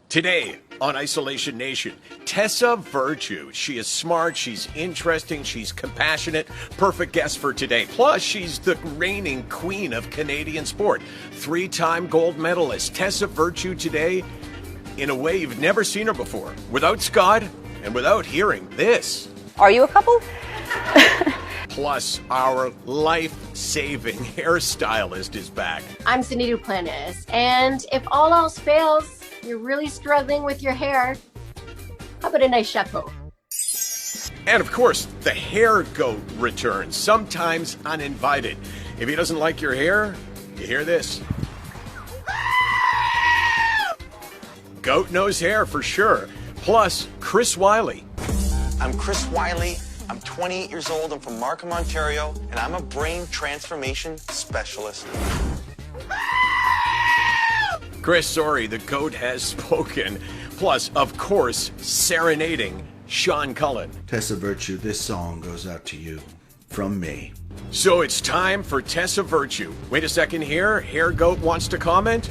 Today on Isolation Nation, Tessa Virtue. She is smart, she's interesting, she's compassionate, perfect guest for today. Plus, she's the reigning queen of Canadian sport. 3-time gold medalist. Tessa Virtue today, in a way you've never seen her before. Without Scott and without hearing this. Are you a couple? Plus, our life-saving hairstylist is back. I'm Cindy Duplantis, and if all else fails, you're really struggling with your hair, how about a nice chapeau? And of course, the hair goat returns, sometimes uninvited. If he doesn't like your hair, you hear this. Goat knows hair for sure. Plus, Chris WYLLIE. I'm Chris WYLLIE. I'm 28 years old. I'm from Markham, Ontario, and I'm a brain transformation specialist. Chris, sorry, the goat has spoken. Plus, of course, serenading Sean CULLEN. Tessa Virtue, this song goes out to you from me. So it's time for Tessa Virtue. Wait a second here. Hair Goat wants to comment.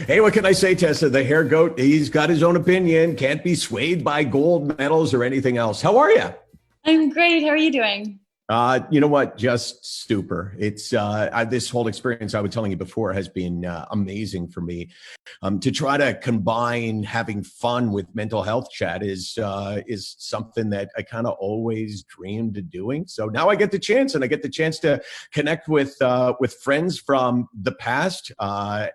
Hey, what can I say, Tessa? The Hair Goat, he's got his own opinion, can't be swayed by gold medals or anything else. How are you? I'm great. How are you doing? You know what? Just stupor. It's this whole experience I was telling you before has been amazing for me. To try to combine having fun with mental health chat is something that I kind of always dreamed of doing. So now I get the chance, and I get the chance to connect with friends from the past,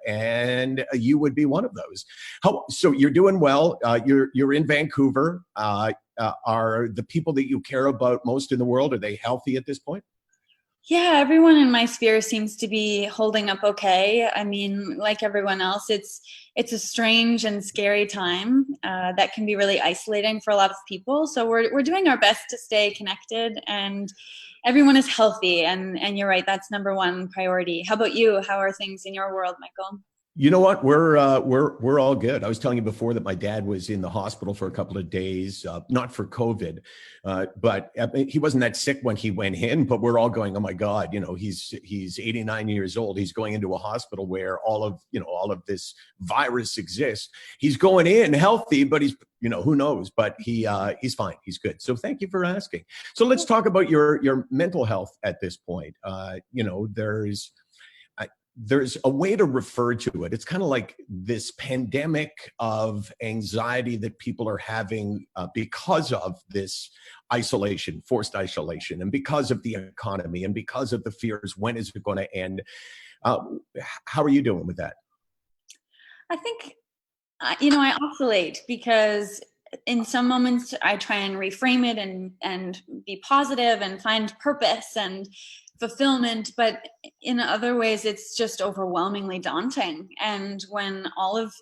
and you would be one of those. So you're doing well. You're in Vancouver. Are the people that you care about most in the world, are they healthy at this point? Yeah, everyone in my sphere seems to be holding up okay. I mean, like everyone else, it's a strange and scary time that can be really isolating for a lot of people. So we're doing our best to stay connected, and everyone is healthy. And you're right, that's number one priority. How about you? How are things in your world, Michael? You know what? We're all good. I was telling you before that my dad was in the hospital for a couple of days, not for COVID, but he wasn't that sick when he went in. But we're all going, oh my God, he's 89 years old. He's going into a hospital where all of this virus exists. He's going in healthy, but he's who knows? But he's fine. He's good. So thank you for asking. So let's talk about your mental health at this point. There's a way to refer to it. It's kind of like this pandemic of anxiety that people are having because of this isolation, forced isolation, and because of the economy, and because of the fears. When is it going to end? How are you doing with that? I think, I oscillate, because in some moments I try and reframe it and be positive and find purpose and fulfillment, but in other ways it's just overwhelmingly daunting. And when all of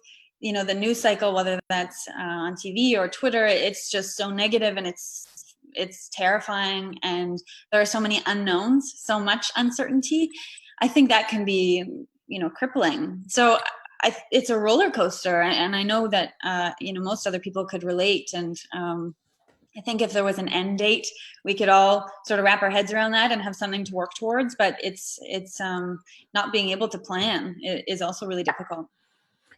the news cycle, whether that's on TV or Twitter, it's just so negative, and it's terrifying, and there are so many unknowns, so much uncertainty, I think that can be crippling. So it's a roller coaster, and I know that most other people could relate. And I think if there was an end date, we could all sort of wrap our heads around that and have something to work towards. But it's not being able to plan is also really difficult.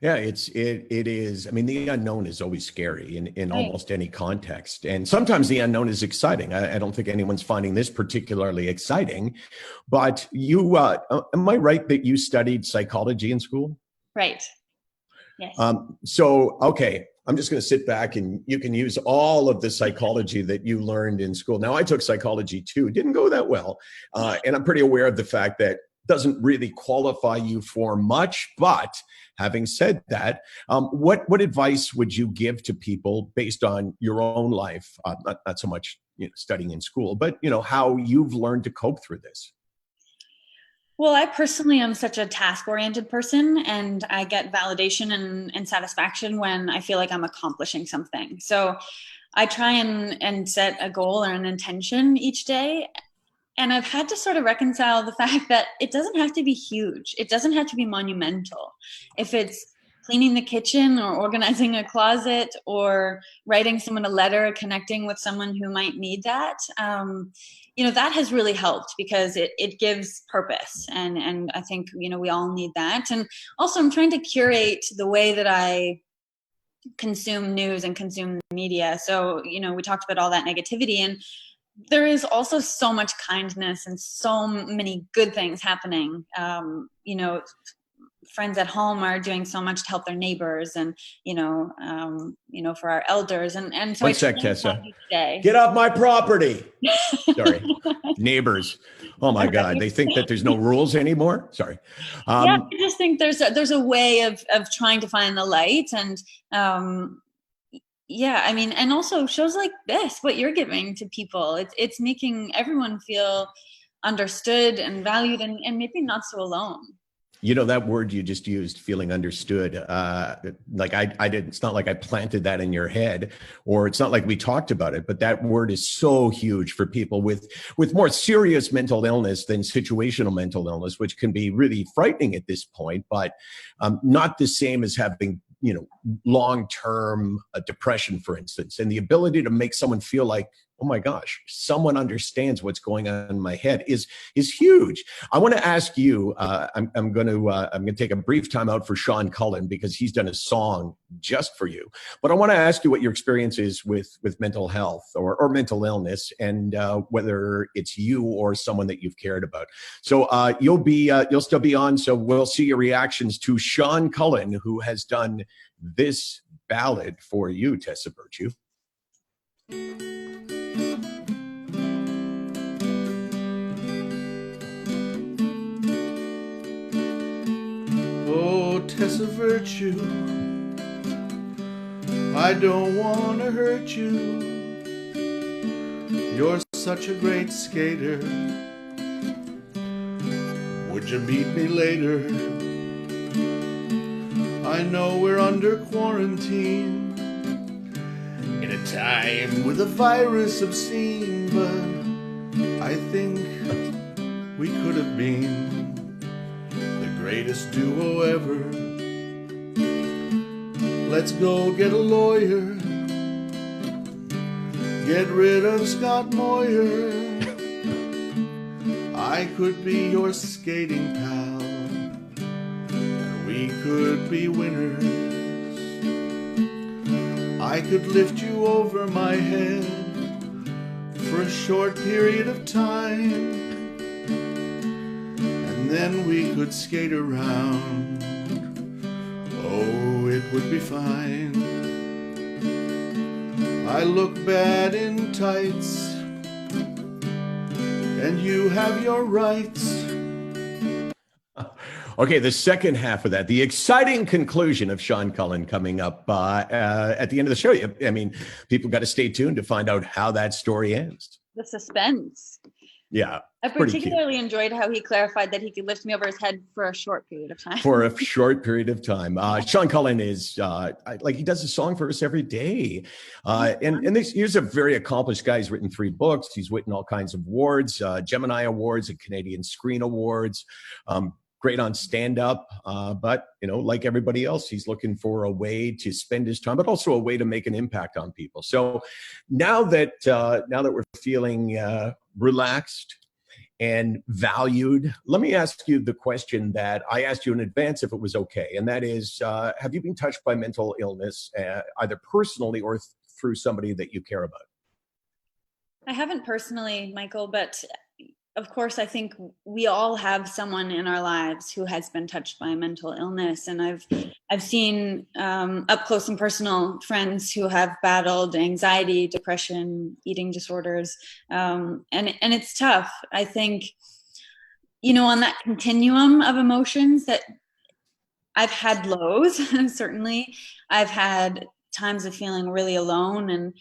Yeah, it is. I mean, the unknown is always scary in almost any context. And sometimes the unknown is exciting. I don't think anyone's finding this particularly exciting. But you, am I right that you studied psychology in school? Right. Yes. Okay, I'm just going to sit back, and you can use all of the psychology that you learned in school. Now, I took psychology too. Didn't go that well. And I'm pretty aware of the fact that doesn't really qualify you for much. But having said that, what advice would you give to people based on your own life? Not so much studying in school, but how you've learned to cope through this. Well, I personally am such a task-oriented person, and I get validation and satisfaction when I feel like I'm accomplishing something. So I try and set a goal or an intention each day. And I've had to sort of reconcile the fact that it doesn't have to be huge. It doesn't have to be monumental. If it's cleaning the kitchen or organizing a closet or writing someone a letter, connecting with someone who might need that, that has really helped because it gives purpose. And I think, we all need that. And also I'm trying to curate the way that I consume news and consume media. So, we talked about all that negativity, and there is also so much kindness and so many good things happening. Friends at home are doing so much to help their neighbors and, for our elders. And so One sec, Tessa. Get off my property. Sorry. Neighbors. Oh my God. They think that there's no rules anymore. Sorry. I just think there's a way of trying to find the light. And, and also shows like this, what you're giving to people, it's making everyone feel understood and valued and maybe not so alone. That word you just used, feeling understood, like I didn't, it's not like I planted that in your head, or it's not like we talked about it, but that word is so huge for people with more serious mental illness than situational mental illness, which can be really frightening at this point, but not the same as having, long-term depression, for instance, and the ability to make someone feel like, oh my gosh, someone understands what's going on in my head is huge. I want to ask you, I'm going to take a brief time out for Sean Cullen because he's done a song just for you. But I want to ask you what your experience is with mental health or mental illness, and whether it's you or someone that you've cared about. So you'll still be on. So we'll see your reactions to Sean Cullen, who has done this ballad for you, Tessa Virtue. Oh, Tessa Virtue, I don't want to hurt you. You're such a great skater. Would you meet me later? I know we're under quarantine in a time with a virus obscene, but I think we could have been the greatest duo ever. Let's go get a lawyer, get rid of Scott Moyer. I could be your skating pal, and we could be winners. I could lift you over my head for a short period of time, and then we could skate around. Oh, it would be fine. I look bad in tights, and you have your rights. Okay, the second half of that, the exciting conclusion of Sean Cullen coming up at the end of the show. I mean, people got to stay tuned to find out how that story ends. The suspense. Yeah. I particularly enjoyed how he clarified that he could lift me over his head for a short period of time. For a short period of time. Sean Cullen is, he does a song for us every day. He's a very accomplished guy. He's written 3 books. He's written all kinds of awards, Gemini Awards and Canadian Screen Awards. Great on stand-up, but like everybody else, he's looking for a way to spend his time, but also a way to make an impact on people. So now that we're feeling relaxed and valued, let me ask you the question that I asked you in advance, if it was okay, and that is, have you been touched by mental illness, either personally or through somebody that you care about? I haven't personally, Michael, but of course, I think we all have someone in our lives who has been touched by mental illness, and I've seen up close and personal friends who have battled anxiety, depression, eating disorders, and it's tough. I think, on that continuum of emotions, that I've had lows. Certainly, I've had times of feeling really alone, and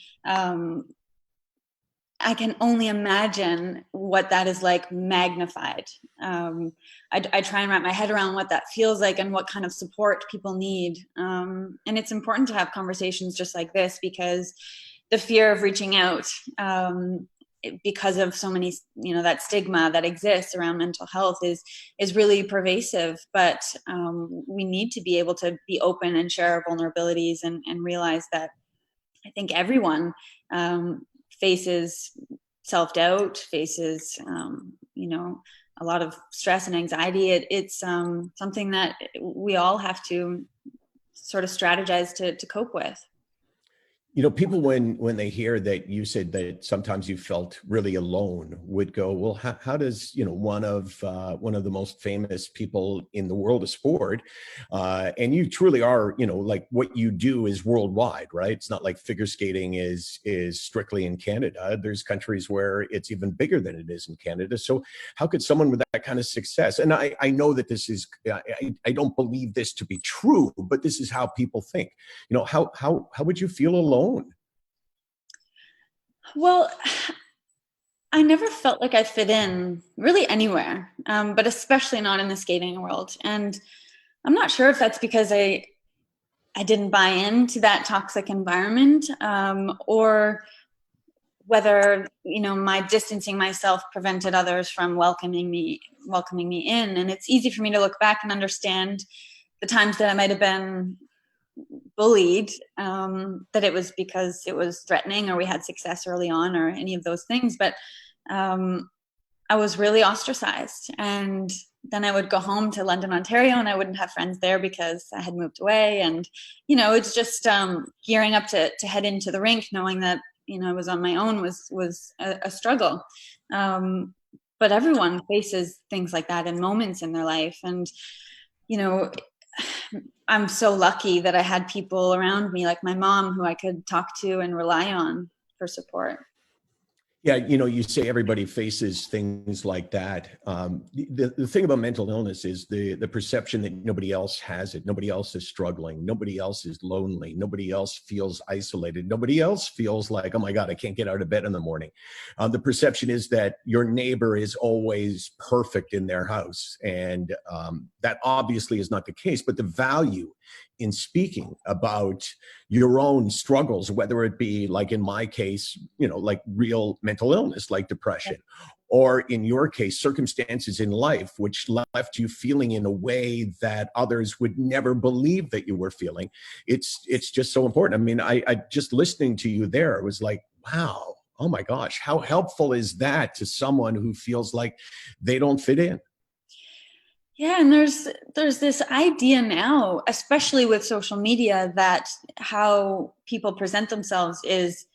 I can only imagine what that is like magnified. I try and wrap my head around what that feels like and what kind of support people need. And it's important to have conversations just like this, because the fear of reaching out because of so many, that stigma that exists around mental health is really pervasive. But we need to be able to be open and share our vulnerabilities and realize that I think everyone faces self-doubt, faces, a lot of stress and anxiety. It's something that we all have to sort of strategize to cope with. People, when they hear that you said that sometimes you felt really alone, would go, well, how does, one of the most famous people in the world of sport, and you truly are, like what you do is worldwide, right? It's not like figure skating is strictly in Canada. There's countries where it's even bigger than it is in Canada. So how could someone with that kind of success, and I know that this is, I don't believe this to be true, but this is how people think, how would you feel alone? Well, I never felt like I fit in really anywhere, but especially not in the skating world. And I'm not sure if that's because I didn't buy into that toxic environment, or whether, my distancing myself prevented others from welcoming me in. And it's easy for me to look back and understand the times that I might have been bullied, that it was because it was threatening or we had success early on or any of those things. But I was really ostracized. And then I would go home to London, Ontario, and I wouldn't have friends there because I had moved away. And, it's just gearing up to head into the rink, knowing that, I was on my own was a struggle. But everyone faces things like that in moments in their life. And, I'm so lucky that I had people around me, like my mom, who I could talk to and rely on for support. Yeah, you say everybody faces things like that. The thing about mental illness is the perception that nobody else has it. Nobody else is struggling. Nobody else is lonely. Nobody else feels isolated. Nobody else feels like, oh my God, I can't get out of bed in the morning. The perception is that your neighbor is always perfect in their house. And that obviously is not the case, but the value in speaking about your own struggles, whether it be like in my case, like real mental illness, like depression, or in your case, circumstances in life, which left you feeling in a way that others would never believe that you were feeling. It's just so important. I mean, I just listening to you there, it was like, wow, oh my gosh, how helpful is that to someone who feels like they don't fit in? Yeah, and there's this idea now, especially with social media, that how people present themselves is,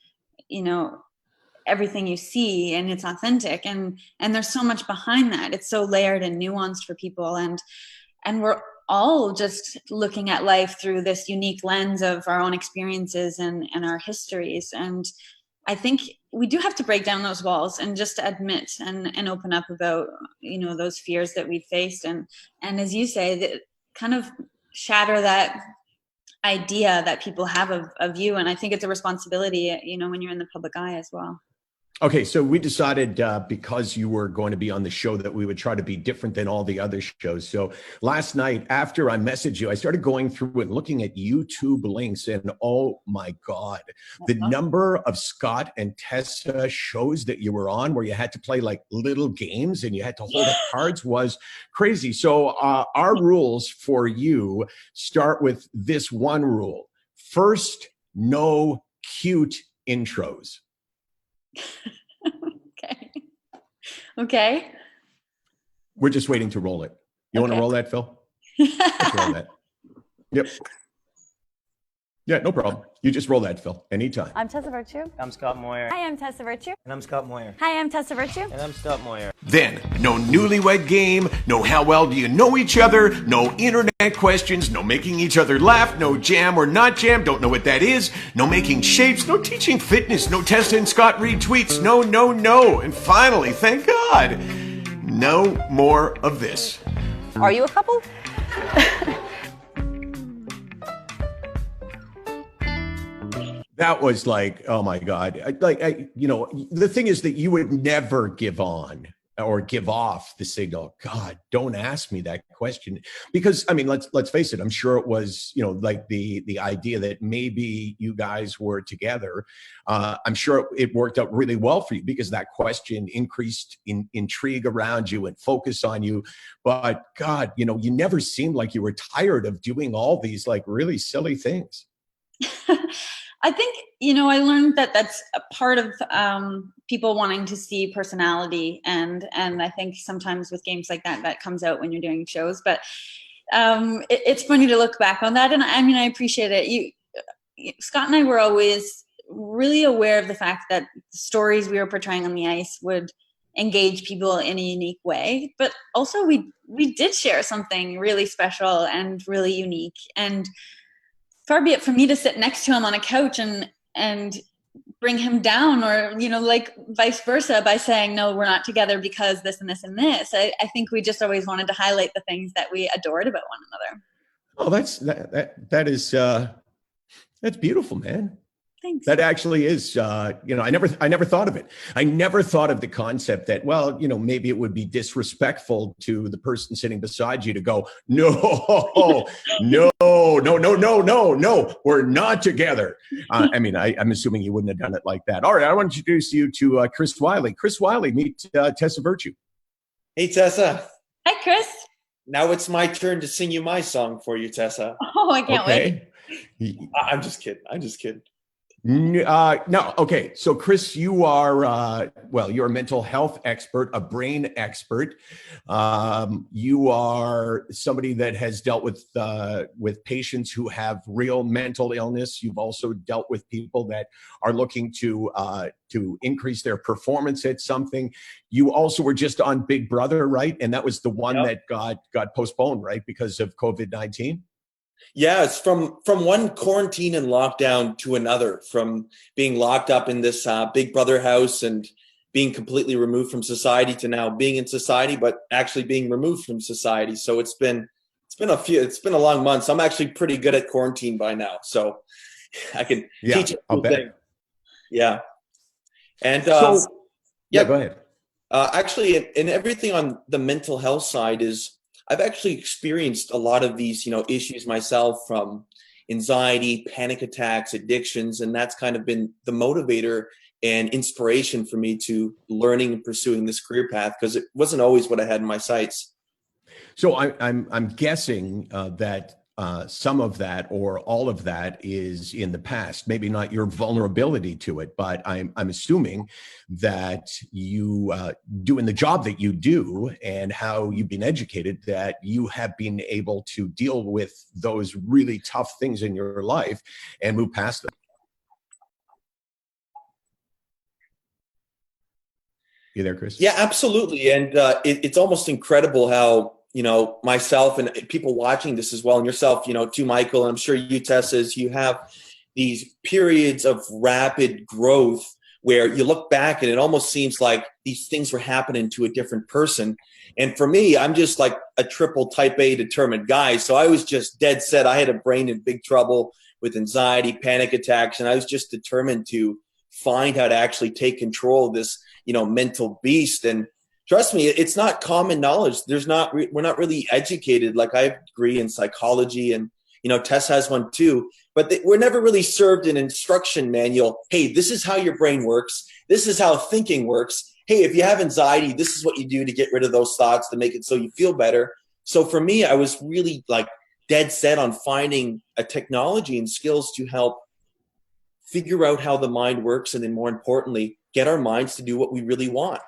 everything you see and it's authentic. And there's so much behind that. It's so layered and nuanced for people. And we're all just looking at life through this unique lens of our own experiences and our histories. And I think we do have to break down those walls and just admit and open up about, those fears that we faced. And as you say, that kind of shatter that idea that people have of you. And I think it's a responsibility, when you're in the public eye as well. Okay, so we decided because you were going to be on the show that we would try to be different than all the other shows. So last night after I messaged you, I started going through and looking at YouTube links, and oh my God, the number of Scott and Tessa shows that you were on where you had to play like little games and you had to hold up cards was crazy. So our rules for you start with this one rule. First, no cute intros. Okay. We're just waiting to roll it. You want to roll that, Phil? Let's roll that. Yep. Yeah, no problem. You just roll that, Phil, anytime. I'm Tessa Virtue. I'm Scott Moyer. Hi, I'm Tessa Virtue. And I'm Scott Moyer. Hi, I'm Tessa Virtue. And I'm Scott Moyer. Then, no newlywed game, no how well do you know each other, no internet questions, no making each other laugh, no jam or not jam, don't know what that is, no making shapes, no teaching fitness, no Tessa and Scott read tweets, no. And finally, thank God, no more of this. Are you a couple? That was like, oh my God. The thing is that you would never give on or give off the signal? God, don't ask me that question, because I mean, let's face it. I'm sure it was, like the idea that maybe you guys were together. I'm sure it worked out really well for you, because that question increased intrigue around you and focus on you. But God, you never seemed like you were tired of doing all these like really silly things. I think, I learned that that's a part of people wanting to see personality. And I think sometimes with games like that comes out when you're doing shows. But it's funny to look back on that. And I mean, I appreciate it. Scott and I were always really aware of the fact that the stories we were portraying on the ice would engage people in a unique way. But also we did share something really special and really unique. And far be it from me to sit next to him on a couch and bring him down, or, like vice versa, by saying, no, we're not together because this and this and this. I think we just always wanted to highlight the things that we adored about one another. Oh, that's beautiful, man. Thanks. That actually is, I never thought of it. I never thought of the concept that, well, maybe it would be disrespectful to the person sitting beside you to go, no, we're not together. I mean, I'm assuming you wouldn't have done it like that. All right, I want to introduce you to Chris WYLLIE. Chris WYLLIE, meet Tessa Virtue. Hey, Tessa. Hi, Chris. Now it's my turn to sing you my song for you, Tessa. Oh, I can't wait. I'm just kidding. No. Okay. So Chris, you are, you're a mental health expert, a brain expert. You are somebody that has dealt with patients who have real mental illness. You've also dealt with people that are looking to increase their performance at something. You also were just on Big Brother, right? And that was the one that got postponed, right? Because of COVID-19. Yeah, it's from one quarantine and lockdown to another, from being locked up in this Big Brother house and being completely removed from society to now being in society, but actually being removed from society. So it's been a long month. So I'm actually pretty good at quarantine by now. So I can teach it. Yeah. And go ahead. Actually, and everything on the mental health side is, I've actually experienced a lot of these, issues myself, from anxiety, panic attacks, addictions, and that's kind of been the motivator and inspiration for me to learning and pursuing this career path, because it wasn't always what I had in my sights. So I'm guessing that some of that or all of that is in the past. Maybe not your vulnerability to it, but I'm assuming that you doing the job that you do and how you've been educated, that you have been able to deal with those really tough things in your life and move past them. You there, Chris? Yeah, absolutely. And it's almost incredible how, myself and people watching this as well, and yourself, too, Michael, and I'm sure you, Tessa, you have these periods of rapid growth where you look back and it almost seems like these things were happening to a different person. And for me, I'm just like a triple type A determined guy. So I was just dead set. I had a brain in big trouble with anxiety, panic attacks, and I was just determined to find how to actually take control of this, mental beast. And trust me, it's not common knowledge. We're not really educated. Like, I have a degree in psychology, and Tess has one too, but we're never really served an instruction manual. Hey, this is how your brain works. This is how thinking works. Hey, if you have anxiety, this is what you do to get rid of those thoughts, to make it so you feel better. So for me, I was really like dead set on finding a technology and skills to help figure out how the mind works, and then more importantly, get our minds to do what we really want.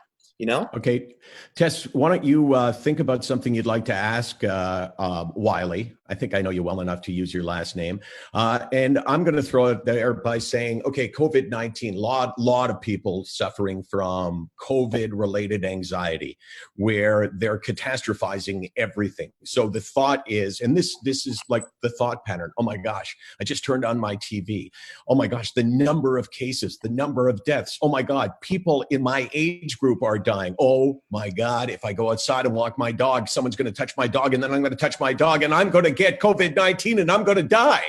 Okay. Tess, why don't you think about something you'd like to ask WYLLIE? I think I know you well enough to use your last name. And I'm going to throw it there by saying, okay, COVID-19, lot of people suffering from COVID-related anxiety, where they're catastrophizing everything. So the thought is, and this is like the thought pattern, oh my gosh, I just turned on my TV. Oh my gosh, the number of cases, the number of deaths. Oh my God, people in my age group are dying. Oh my God, if I go outside and walk my dog, someone's going to touch my dog, and then I'm going to touch my dog, and I'm going to get COVID-19 and I'm going to die.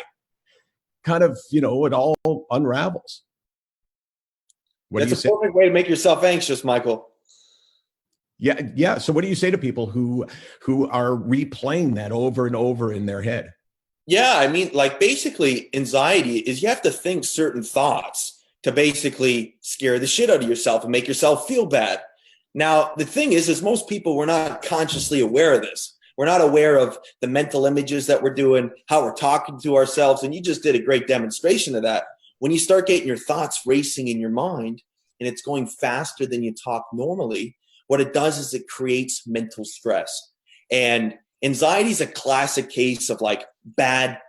Kind of, it all unravels. What do you say? That's a perfect way to make yourself anxious, Michael. Yeah. So what do you say to people who are replaying that over and over in their head? Yeah, I mean, like basically anxiety is you have to think certain thoughts to basically scare the shit out of yourself and make yourself feel bad. Now, the thing is most people, we're not consciously aware of this. We're not aware of the mental images that we're doing, how we're talking to ourselves. And you just did a great demonstration of that. When you start getting your thoughts racing in your mind and it's going faster than you talk normally, what it does is it creates mental stress. And anxiety is a classic case of like bad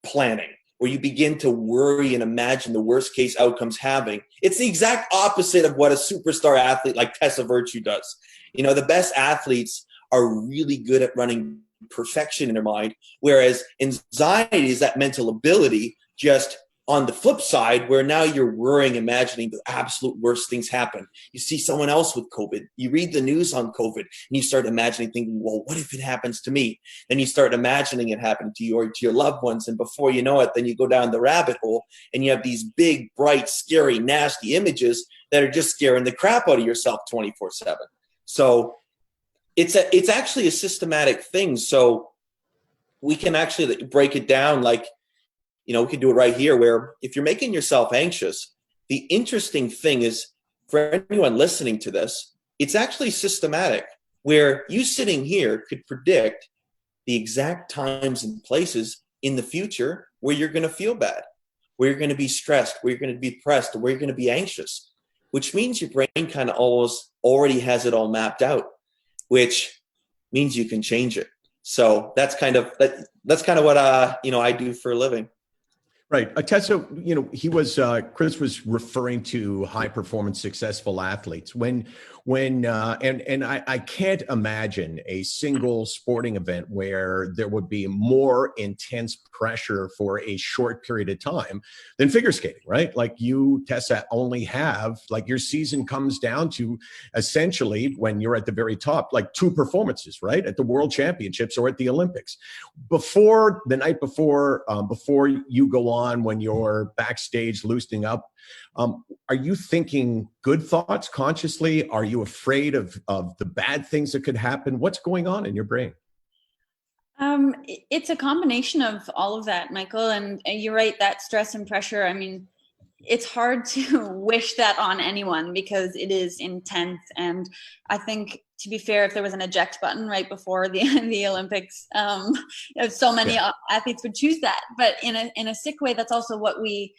planning, where you begin to worry and imagine the worst case outcomes having. It's the exact opposite of what a superstar athlete like Tessa Virtue does. You know, the best athletes are really good at running perfection in their mind, whereas anxiety is that mental ability just on the flip side, where now you're worrying, imagining the absolute worst things happen. You see someone else with COVID. You read the news on COVID, and you start imagining, thinking, well, what if it happens to me? Then you start imagining it happening to you or to your loved ones. And before you know it, then you go down the rabbit hole, and you have these big, bright, scary, nasty images that are just scaring the crap out of yourself 24/7. So it's actually a systematic thing. So we can actually break it down like, you know, we can do it right here, where if you're making yourself anxious, the interesting thing is, for anyone listening to this, it's actually systematic, where you sitting here could predict the exact times and places in the future where you're going to feel bad, where you're going to be stressed, where you're going to be depressed, or where you're going to be anxious, which means your brain kind of already has it all mapped out, which means you can change it. So that's kind of what I do for a living. Right. Tessa, Chris was referring to high performance, successful athletes. And I can't imagine a single sporting event where there would be more intense pressure for a short period of time than figure skating, right? Like you, Tessa, only have, like, your season comes down to essentially, when you're at the very top, like 2 performances, right? At the World Championships or at the Olympics. Before the night before you go on, when you're backstage loosening up, are you thinking good thoughts consciously? Are you afraid of the bad things that could happen? What's going on in your brain? It's a combination of all of that, Michael. And you're right, that stress and pressure, I mean, it's hard to wish that on anyone because it is intense. And I think, to be fair, if there was an eject button right before the Olympics, so many athletes would choose that. But in a sick way, that's also what we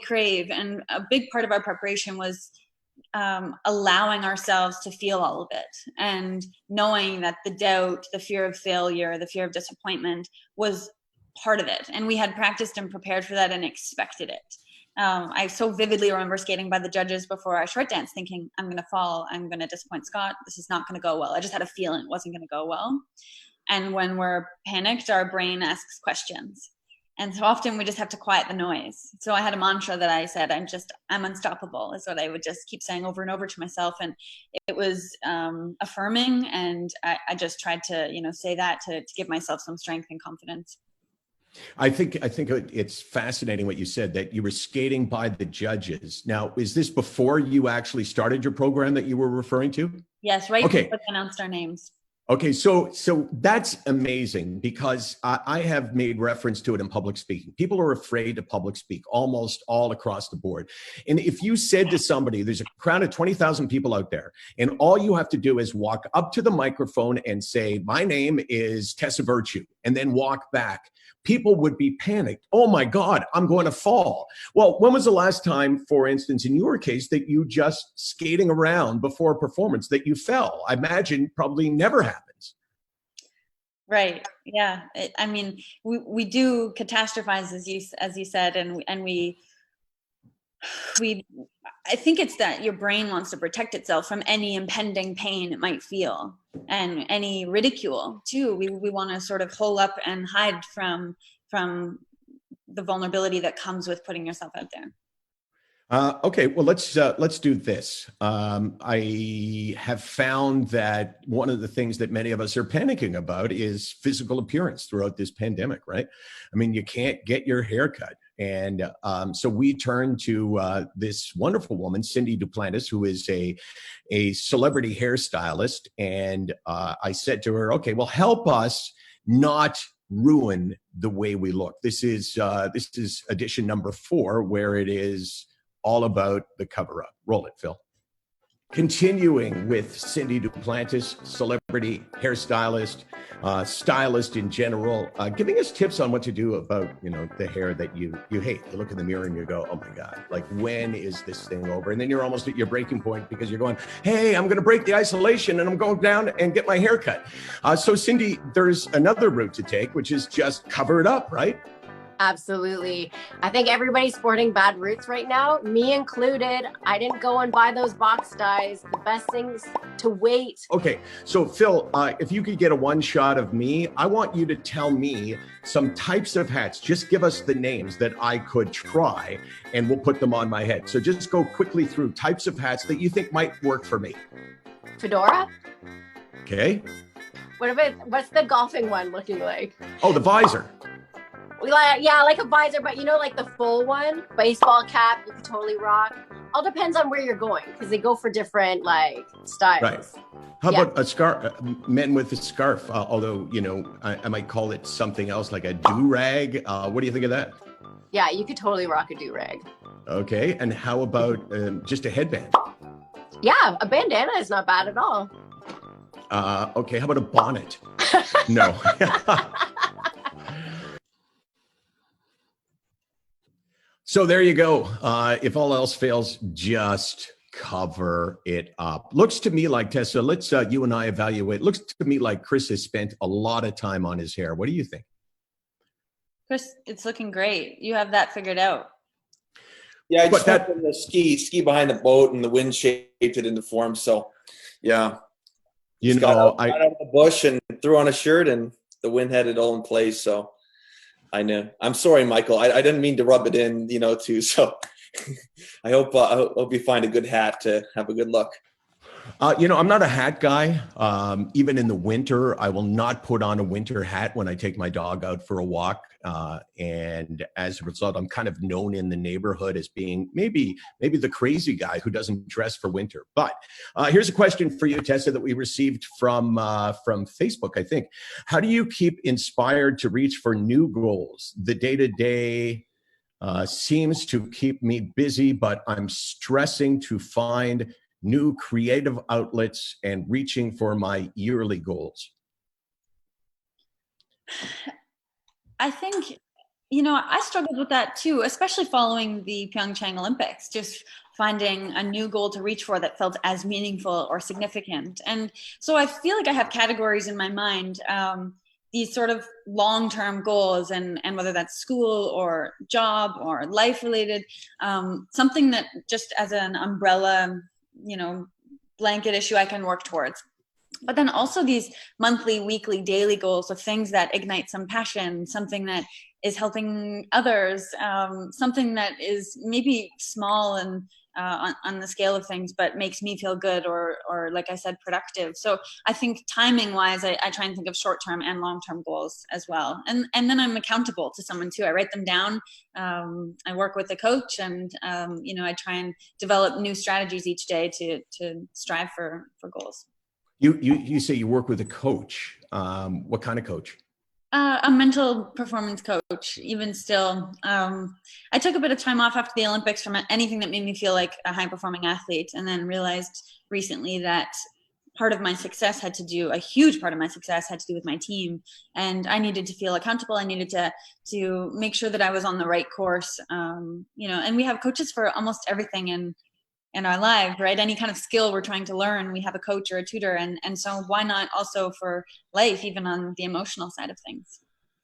crave. And a big part of our preparation was allowing ourselves to feel all of it, and knowing that the doubt, the fear of failure, the fear of disappointment was part of it. And we had practiced and prepared for that and expected it. I so vividly remember skating by the judges before our short dance thinking, I'm going to fall. I'm going to disappoint Scott. This is not going to go well. I just had a feeling it wasn't going to go well. And when we're panicked, our brain asks questions. And so often we just have to quiet the noise. So I had a mantra that I said, I'm unstoppable, is what I would just keep saying over and over to myself. And it was affirming. And I just tried to, say that to give myself some strength and confidence. I think it's fascinating what you said, that you were skating by the judges. Now, is this before you actually started your program that you were referring to? Yes, right. Okay. Before they announced our names. Okay, so that's amazing, because I have made reference to it in public speaking. People are afraid to public speak almost all across the board. And if you said to somebody, there's a crowd of 20,000 people out there, and all you have to do is walk up to the microphone and say, my name is Tessa Virtue, and then walk back, people would be panicked. Oh my God, I'm going to fall. Well, when was the last time, for instance, in your case, that you just skating around before a performance that you fell? I imagine probably never happens. Right. Yeah. We do catastrophize, as you said, and we I think it's that your brain wants to protect itself from any impending pain it might feel, and any ridicule too. We want to sort of hole up and hide from the vulnerability that comes with putting yourself out there. Okay, well, let's do this. I have found that one of the things that many of us are panicking about is physical appearance throughout this pandemic, right? I mean, you can't get your hair cut. And so we turned to this wonderful woman, Cindy Duplantis, who is a celebrity hairstylist. And I said to her, okay, well, help us not ruin the way we look. This is edition number 4, where it is all about the cover up. Roll it, Phil. Continuing with Cindy Duplantis, celebrity hairstylist, stylist in general, giving us tips on what to do about, the hair that you hate. You look in the mirror and you go, oh my God, like, when is this thing over? And then you're almost at your breaking point because you're going, hey, I'm going to break the isolation and I'm going down and get my hair cut. So Cindy, there's another route to take, which is just cover it up, right? Absolutely. I think everybody's sporting bad roots right now, me included. I didn't go and buy those box dyes. The best things to wait. Okay, so Phil, if you could get a one shot of me, I want you to tell me some types of hats. Just give us the names that I could try and we'll put them on my head. So just go quickly through types of hats that you think might work for me. Fedora? Okay. What's the golfing one looking like? Oh, the visor. Like a visor, but like the full one, baseball cap, you could totally rock. All depends on where you're going because they go for different styles. Right. How about a scarf? Men with a scarf, although I might call it something else like a do-rag. What do you think of that? Yeah, you could totally rock a do-rag. Okay, and how about just a headband? Yeah, a bandana is not bad at all. Okay, how about a bonnet? No. So there you go. If all else fails, just cover it up. Looks to me like, Tessa, let's you and I evaluate. Looks to me like Chris has spent a lot of time on his hair. What do you think? Chris, it's looking great. You have that figured out. Yeah, I just went in the ski behind the boat, and the wind shaped it into form. So, yeah, I got out of the bush and threw on a shirt, and the wind had it all in place. So. I know. I'm sorry, Michael. I didn't mean to rub it in, too. So I hope you find a good hat to have a good look. I'm not a hat guy. Even in the winter, I will not put on a winter hat when I take my dog out for a walk. And as a result, I'm kind of known in the neighborhood as being maybe the crazy guy who doesn't dress for winter. But here's a question for you, Tessa, that we received from Facebook, I think. How do you keep inspired to reach for new goals? The day-to-day seems to keep me busy, but I'm stressing to find new creative outlets and reaching for my yearly goals. I think, I struggled with that too, especially following the Pyeongchang Olympics, just finding a new goal to reach for that felt as meaningful or significant. And so I feel like I have categories in my mind, these sort of long-term goals, and whether that's school or job or life-related, something that just as an umbrella, blanket issue I can work towards. But then also these monthly, weekly, daily goals of things that ignite some passion, something that is helping others, something that is maybe small and on the scale of things, but makes me feel good or like I said, productive. So I think timing wise, I try and think of short-term and long-term goals as well. And then I'm accountable to someone too. I write them down. I work with a coach, and I try and develop new strategies each day to strive for goals. You say you work with a coach. What kind of coach? A mental performance coach. Even still, I took a bit of time off after the Olympics from anything that made me feel like a high-performing athlete, and then realized recently that a huge part of my success had to do with my team, and I needed to feel accountable. I needed to make sure that I was on the right course. And we have coaches for almost everything in our lives, right? Any kind of skill we're trying to learn, we have a coach or a tutor. And so why not also for life, even on the emotional side of things?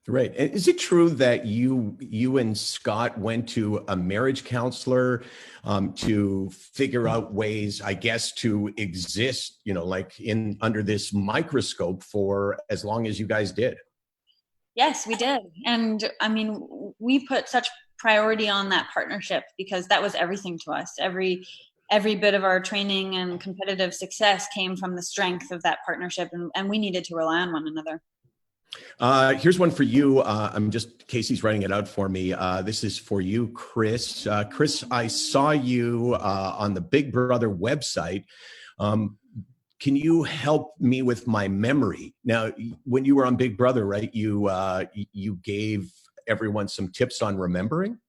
Right. And is it true that you and Scott went to a marriage counselor to figure out ways, I guess, to exist, like under this microscope for as long as you guys did? Yes, we did. And I mean, we put such priority on that partnership because that was everything to us. Every bit of our training and competitive success came from the strength of that partnership, and we needed to rely on one another. Here's one for you. Casey's writing it out for me. This is for you, Chris. Chris, I saw you on the Big Brother website. Can you help me with my memory? Now, when you were on Big Brother, right, you gave everyone some tips on remembering?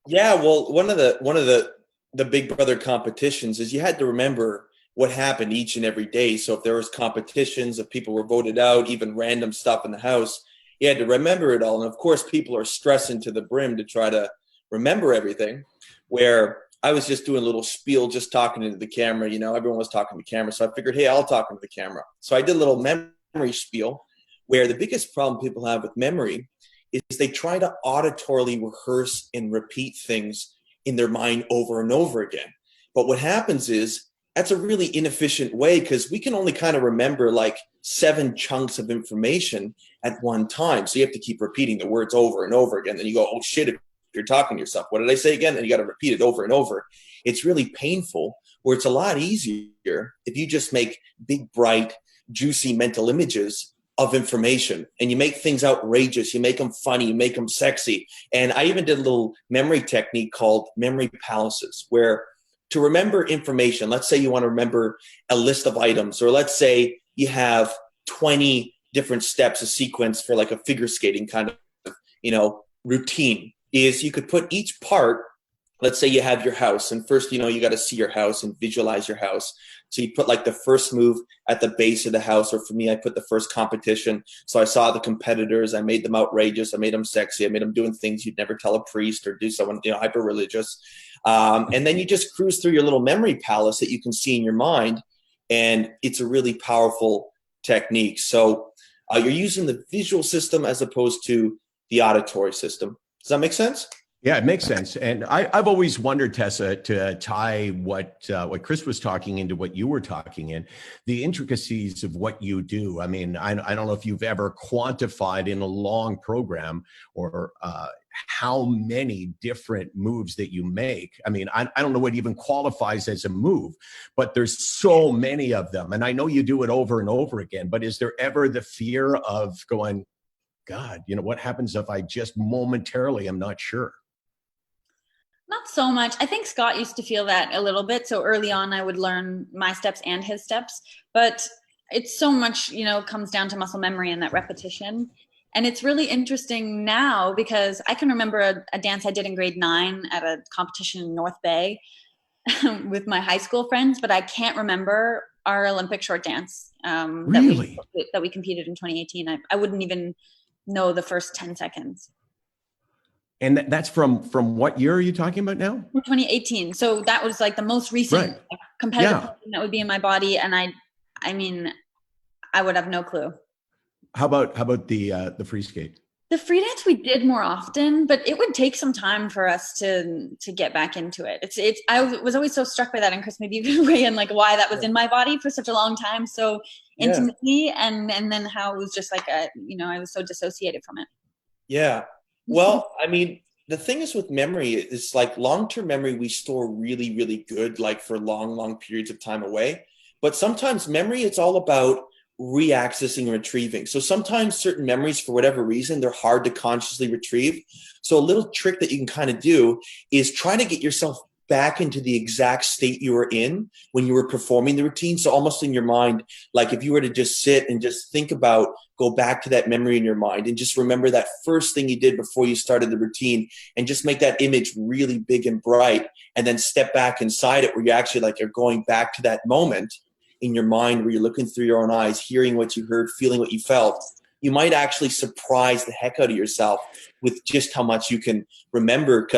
Yeah, well, one of the Big Brother competitions is you had to remember what happened each and every day. So if there was competitions, if people were voted out, even random stuff in the house, you had to remember it all. And of course, people are stressing to the brim to try to remember everything, where I was just doing a little spiel, just talking into the camera. You know, everyone was talking to the camera. So I figured, hey, I'll talk into the camera. So I did a little memory spiel, where the biggest problem people have with memory is they try to auditorily rehearse and repeat things in their mind over and over again. But what happens is that's a really inefficient way, because we can only kind of remember like 7 chunks of information at one time. So you have to keep repeating the words over and over again. Then you go, oh shit, if you're talking to yourself, what did I say again? And you got to repeat it over and over. It's really painful, where it's a lot easier if you just make big, bright, juicy mental images of information, and you make things outrageous. You make them funny, you make them sexy. And I even did a little memory technique called memory palaces, where to remember information, let's say you want to remember a list of items, or let's say you have 20 different steps, a sequence for like a figure skating kind of, routine, is you could put each part. Let's say you have your house, and first, you got to see your house and visualize your house. So you put like the first move at the base of the house, or for me, I put the first competition. So I saw the competitors, I made them outrageous, I made them sexy, I made them doing things you'd never tell a priest or do someone, hyper religious. And then you just cruise through your little memory palace that you can see in your mind. And it's a really powerful technique. So you're using the visual system as opposed to the auditory system. Does that make sense? Yeah, it makes sense. And I've always wondered, Tessa, to tie what Chris was talking into what you were talking in, the intricacies of what you do. I mean, I don't know if you've ever quantified in a long program or how many different moves that you make. I mean, I don't know what even qualifies as a move, but there's so many of them. And I know you do it over and over again, but is there ever the fear of going, God, what happens if I just momentarily am not sure? Not so much. I think Scott used to feel that a little bit. So early on, I would learn my steps and his steps. But it's so much, comes down to muscle memory and that repetition. And it's really interesting now, because I can remember a dance I did in grade 9 at a competition in North Bay with my high school friends, but I can't remember our Olympic short dance Really? that we competed in 2018. I wouldn't even know the first 10 seconds. And that's from what year are you talking about now? 2018. So that was like the most recent competitive thing that would be in my body. And I mean, I would have no clue. How about the free skate? The free dance we did more often, but it would take some time for us to get back into it. I was always so struck by that, and Chris, maybe you could weigh in like why that was in my body for such a long time, so intimately, and then how it was just like I was so dissociated from it. Yeah. Well, I mean, the thing is with memory, it's like long-term memory we store really, really good, like for long, long periods of time away. But sometimes memory, it's all about reaccessing and retrieving. So sometimes certain memories, for whatever reason, they're hard to consciously retrieve. So a little trick that you can kind of do is try to get yourself back into the exact state you were in when you were performing the routine. So almost in your mind, like if you were to just sit and just think about, go back to that memory in your mind and just remember that first thing you did before you started the routine, and just make that image really big and bright, and then step back inside it where you actually like you're going back to that moment in your mind where you're looking through your own eyes, hearing what you heard, feeling what you felt. You might actually surprise the heck out of yourself with just how much you can remember.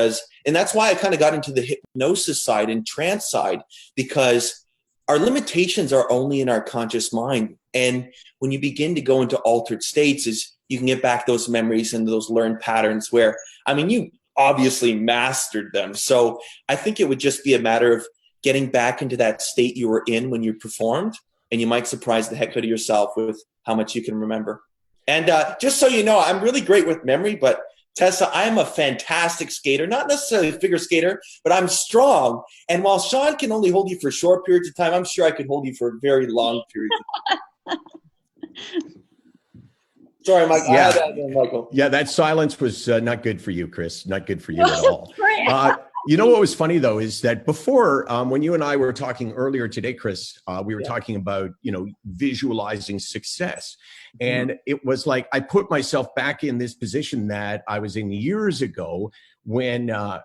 And that's why I kind of got into the hypnosis side and trance side, because our limitations are only in our conscious mind. And when you begin to go into altered states, is you can get back those memories and those learned patterns where, I mean, you obviously mastered them. So I think it would just be a matter of getting back into that state you were in when you performed, and you might surprise the heck out of yourself with how much you can remember. And just so you know, I'm really great with memory, but Tessa, I am a fantastic skater, not necessarily a figure skater, but I'm strong. And while Sean can only hold you for short periods of time, I'm sure I could hold you for very long periods of time. Sorry, Mike. Yeah. I had that again, Michael. Yeah, that silence was not good for you, Chris. Not good for you at all. You know what was funny though is that before, when you and I were talking earlier today, Chris, we were talking about visualizing success, and it was like I put myself back in this position that I was in years ago when I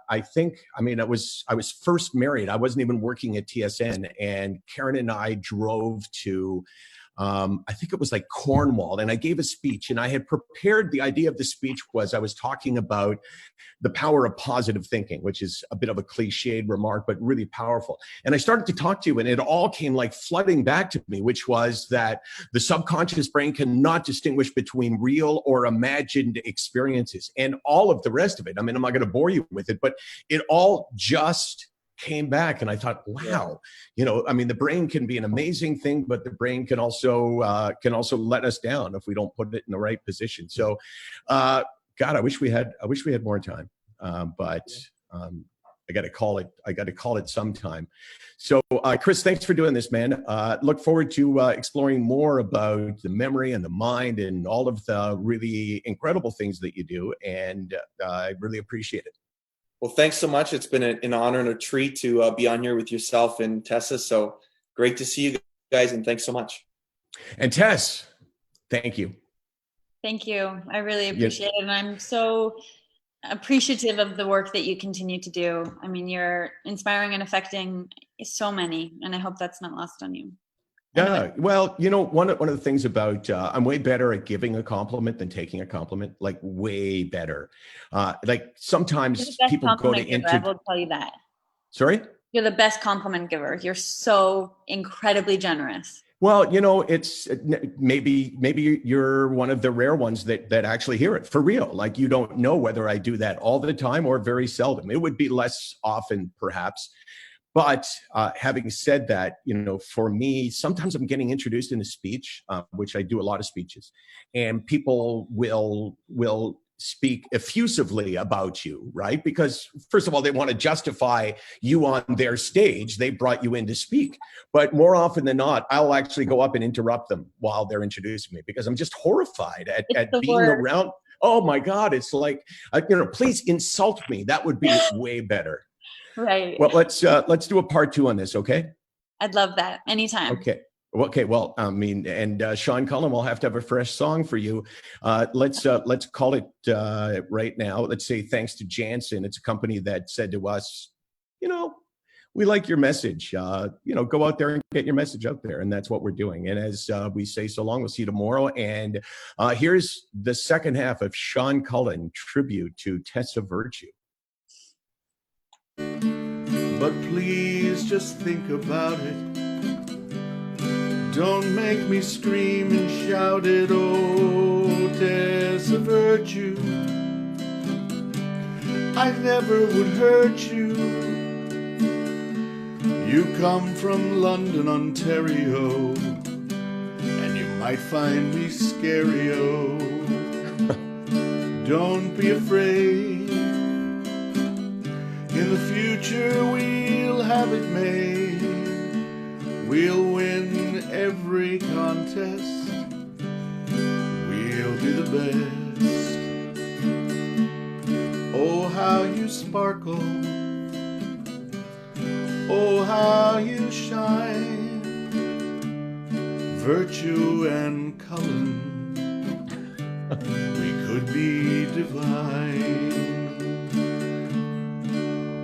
was first married. I wasn't even working at TSN, and Karen and I drove to. I think it was like Cornwall, and I gave a speech, and I had prepared. The idea of the speech was I was talking about the power of positive thinking, which is a bit of a cliched remark, but really powerful. And I started to talk to you, and it all came like flooding back to me, which was that the subconscious brain cannot distinguish between real or imagined experiences and all of the rest of it. I mean, I'm not going to bore you with it, but it all just came back, and I thought, wow, the brain can be an amazing thing, but the brain can also let us down if we don't put it in the right position. So, God, I wish we had more time, but I got to call it sometime. So, Chris, thanks for doing this, man. Look forward to exploring more about the memory and the mind and all of the really incredible things that you do, and I really appreciate it. Well, thanks so much. It's been an honor and a treat to be on here with yourself and Tessa. So great to see you guys, and thanks so much. And Tess, thank you. Thank you. I really appreciate it. And I'm so appreciative of the work that you continue to do. I mean, you're inspiring and affecting so many, and I hope that's not lost on you. Yeah. Well, one of the things about, I'm way better at giving a compliment than taking a compliment, like way better. Like sometimes people go to I will tell you that. Sorry? You're the best compliment giver. You're so incredibly generous. Well, it's maybe you're one of the rare ones that actually hear it for real. Like you don't know whether I do that all the time or very seldom. It would be less often, perhaps. But having said that, for me, sometimes I'm getting introduced in a speech, which I do a lot of speeches, and people will speak effusively about you, right? Because first of all, they want to justify you on their stage. They brought you in to speak. But more often than not, I'll actually go up and interrupt them while they're introducing me because I'm just horrified at being around. Oh my God, it's like, please insult me. That would be way better. Right. Well, let's do a part 2 on this, okay? I'd love that. Anytime. Okay. Well, and Sean Cullen will have to have a fresh song for you. Let's call it right now. Let's say thanks to Jansen. It's a company that said to us, we like your message. Go out there and get your message out there, and that's what we're doing. And as we say so long, we'll see you tomorrow. And here's the second half of Sean Cullen tribute to Tessa Virtue. But please just think about it. Don't make me scream and shout it. Oh, Tessa Virtue, I never would hurt you. You come from London, Ontario, and you might find me scary-o. Don't be afraid. In the future we'll have it made. We'll win every contest. We'll be the best. Oh, how you sparkle. Oh, how you shine. Virtue and Cullen, we could be divine.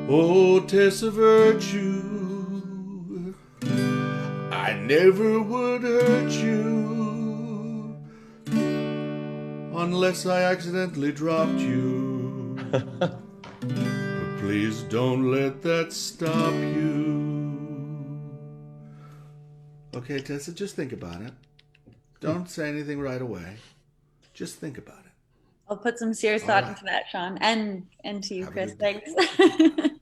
Oh, Tessa Virtue, I never would hurt you unless I accidentally dropped you. But please don't let that stop you. Okay, Tessa, just think about it. Don't say anything right away. Just think about it. I'll put some serious thought into that, Sean, and to you, Have a Chris. good day. Thanks.